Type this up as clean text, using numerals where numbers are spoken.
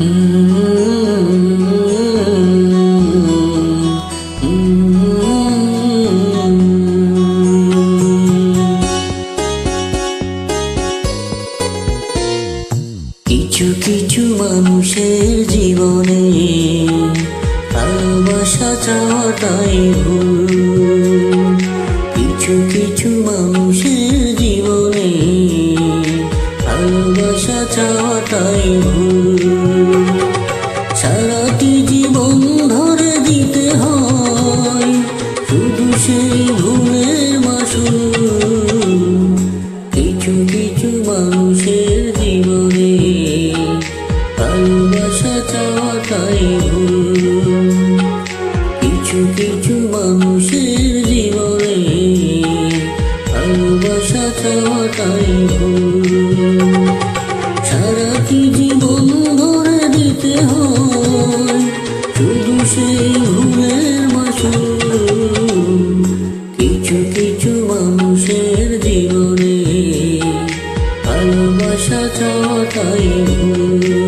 কিছু কিছু মানুষের জীবনে ভালোবাসা চাওয়াটাই ভুল। কিছু কিছু মানুষের জীবনে ভালোবাসা চাওয়াটাই ভুল। সারাটি জীবন ধরে দিতে হয় শুধু সেই ভুলের মাসুল। কিছু কিছু মানুষের জীবনে ভালোবাসা চাওয়াটাই ভুল। কিছু কিছু মানুষের জীবনে ভালোবাসা চাওয়াটাই ভুল। সারাটি জীবন ধরে দিতে হয় শুধু সেই ভুলের মাসুল। কিছু কিছু মানুষের জীবনে ভালোবাসা চাওয়াটাই ভুল।